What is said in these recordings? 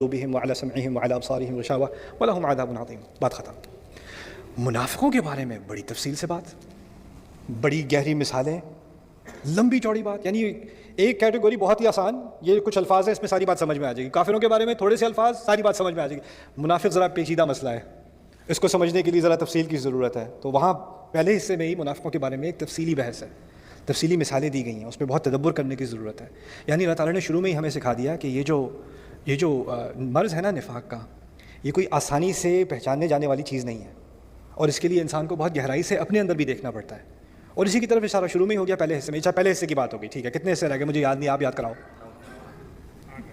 قلوبهم وعلى سمعهم وعلى ابصارهم غشاوة ولهم عذاب عظیم. بات ختم. منافقوں کے بارے میں بڑی تفصیل سے بات، بڑی گہری مثالیں، لمبی چوڑی بات. یعنی ایک کیٹیگری بہت ہی آسان، یہ کچھ الفاظ ہیں، اس میں ساری بات سمجھ میں آ جائے گی. کافروں کے بارے میں تھوڑے سے الفاظ، ساری بات سمجھ میں آ جائے گی. منافق ذرا پیچیدہ مسئلہ ہے، اس کو سمجھنے کے لیے ذرا تفصیل کی ضرورت ہے. تو وہاں پہلے حصے میں ہی منافقوں کے بارے میں ایک تفصیلی بحث ہے، تفصیلی مثالیں دی گئی ہیں، اس میں بہت تدبر کرنے کی ضرورت ہے. یعنی اللہ تعالیٰ نے شروع میں ہی ہمیں سکھا دیا کہ یہ جو مرض ہے نا نفاق کا، یہ کوئی آسانی سے پہچاننے جانے والی چیز نہیں ہے، اور اس کے لیے انسان کو بہت گہرائی سے اپنے اندر بھی دیکھنا پڑتا ہے. اور اسی کی طرف اشارہ شروع میں ہی ہو گیا پہلے حصے میں. اچھا پہلے حصے کی بات ہوگی، ٹھیک ہے. کتنے حصے رہ گئے مجھے یاد نہیں، آپ یاد کراؤ.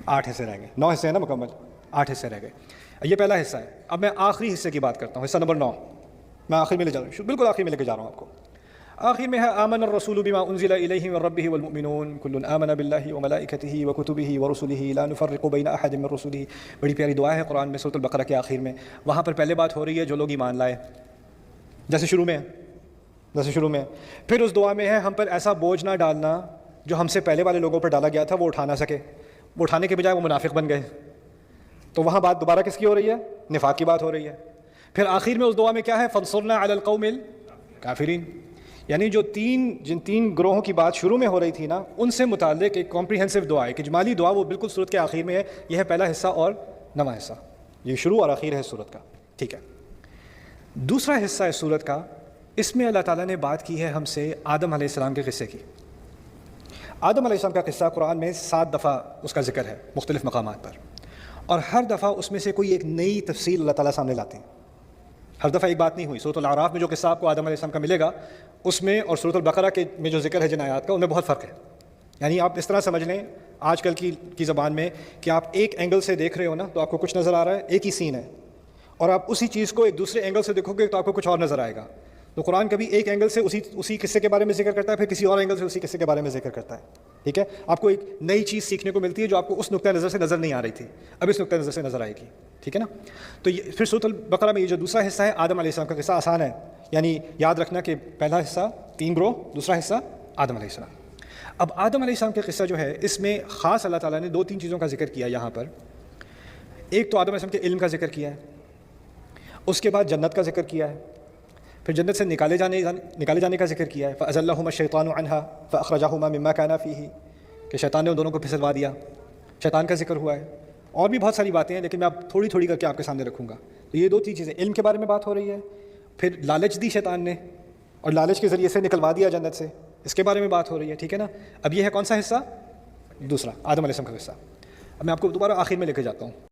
8 حصے رہ گئے. 9 حصے ہیں نا مکمل، 8 حصے رہ گئے. یہ پہلا حصہ ہے. اب میں آخری حصے کی بات کرتا ہوں، حصہ نمبر 9. میں آخر میں لے جا رہا ہوں، بالکل آخر میں لے کے جا رہا ہوں آپ کو. آخر میں ہے آمن الرسول بما انزل الیہ من ربہ والمؤمنون کل آمن باللہ وملائکتہ وکتبہ ورسلہ لا نفرق بین احد من رسلہ. بڑی پیاری دعا ہے قرآن میں سورۃ البقرہ کے آخر میں. وہاں پر پہلے بات ہو رہی ہے جو لوگ ایمان لائے، جیسے شروع میں ہے. پھر اس دعا میں ہے ہم پر ایسا بوجھ نہ ڈالنا جو ہم سے پہلے والے لوگوں پر ڈالا گیا تھا، وہ اٹھا نہ سکے. وہ اٹھانے کے بجائے وہ منافق بن گئے. تو وہاں بات دوبارہ کس کی ہو رہی ہے؟ نفاق کی بات ہو رہی ہے. پھر آخر میں اس دعا میں کیا ہے؟ فانصرنا علی القوم الکافرین. یعنی جن تین گروہوں کی بات شروع میں ہو رہی تھی نا، ان سے متعلق ایک کمپریہنسو دعا ہے، ایک اجمالی دعا، وہ بالکل سورت کے آخر میں ہے. یہ ہے پہلا حصہ اور 9واں حصہ. یہ شروع اور آخر ہے سورت کا، ٹھیک ہے. دوسرا حصہ ہے سورت کا، اس میں اللہ تعالیٰ نے بات کی ہے ہم سے آدم علیہ السلام کے قصے کی. آدم علیہ السلام کا قصہ قرآن میں 7 دفعہ اس کا ذکر ہے مختلف مقامات پر، اور ہر دفعہ اس میں سے کوئی ایک نئی تفصیل اللہ تعالیٰ سامنے لاتے ہیں. ہر دفعہ ایک بات نہیں ہوئی. سورۃ الاعراف میں جو قصہ آپ کو آدم علیہ السلام کا ملے گا، اس میں اور سورۃ البقرہ کے میں جو ذکر ہے جن آیات کا، ان میں بہت فرق ہے. یعنی آپ اس طرح سمجھ لیں آج کل کی زبان میں کہ آپ ایک اینگل سے دیکھ رہے ہو نا تو آپ کو کچھ نظر آ رہا ہے، ایک ہی سین ہے، اور آپ اسی چیز کو ایک دوسرے اینگل سے دیکھو گے تو آپ کو کچھ اور نظر آئے گا. تو قرآن کبھی ایک اینگل سے اسی قصے کے بارے میں ذکر کرتا ہے، پھر کسی اور اینگل سے اسی قصے کے بارے میں ذکر کرتا ہے. ٹھیک ہے، آپ کو ایک نئی چیز سیکھنے کو ملتی ہے جو آپ کو اس نقطۂ نظر سے نظر نہیں آ رہی تھی، اب اس نقطۂ نظر سے نظر آئے گی. ٹھیک ہے نا. تو پھر سورۃ البقرہ میں یہ جو دوسرا حصہ ہے آدم علیہ السلام کا قصہ آسان ہے. یعنی یاد رکھنا کہ پہلا حصہ 3 گروہ، دوسرا حصہ آدم علیہ السلام. اب آدم علیہ السلام کا قصہ جو ہے، اس میں خاص اللہ تعالیٰ نے 2-3 چیزوں کا ذکر کیا یہاں پر. ایک تو آدم علیہ السلام کے علم کا ذکر کیا ہے، اس کے بعد جنت کا ذکر کیا ہے، پھر جنت سے نکالے جانے کا ذکر کیا ہے. فَأَزَلَّهُمَا الشَّيْطَانُ عَنْهَا فَأَخْرَجَهُمَا مِمَّا كَانَا فِيهِ، کہ شیطان نے ان دونوں کو پھسلوا دیا. شیطان کا ذکر ہوا ہے. اور بھی بہت ساری باتیں ہیں، لیکن میں اب تھوڑی تھوڑی کر کے آپ کے سامنے رکھوں گا. تو یہ 2-3 چیزیں، علم کے بارے میں بات ہو رہی ہے، پھر لالچ دی شیطان نے اور لالچ کے ذریعے سے نکلوا دیا جنت سے، اس کے بارے میں بات ہو رہی ہے. ٹھیک ہے نا. اب یہ ہے کون سا حصہ؟ دوسرا آدم علیہ السلام کا قصہ. اب میں آپ کو دوبارہ آخر میں لے کے جاتا ہوں.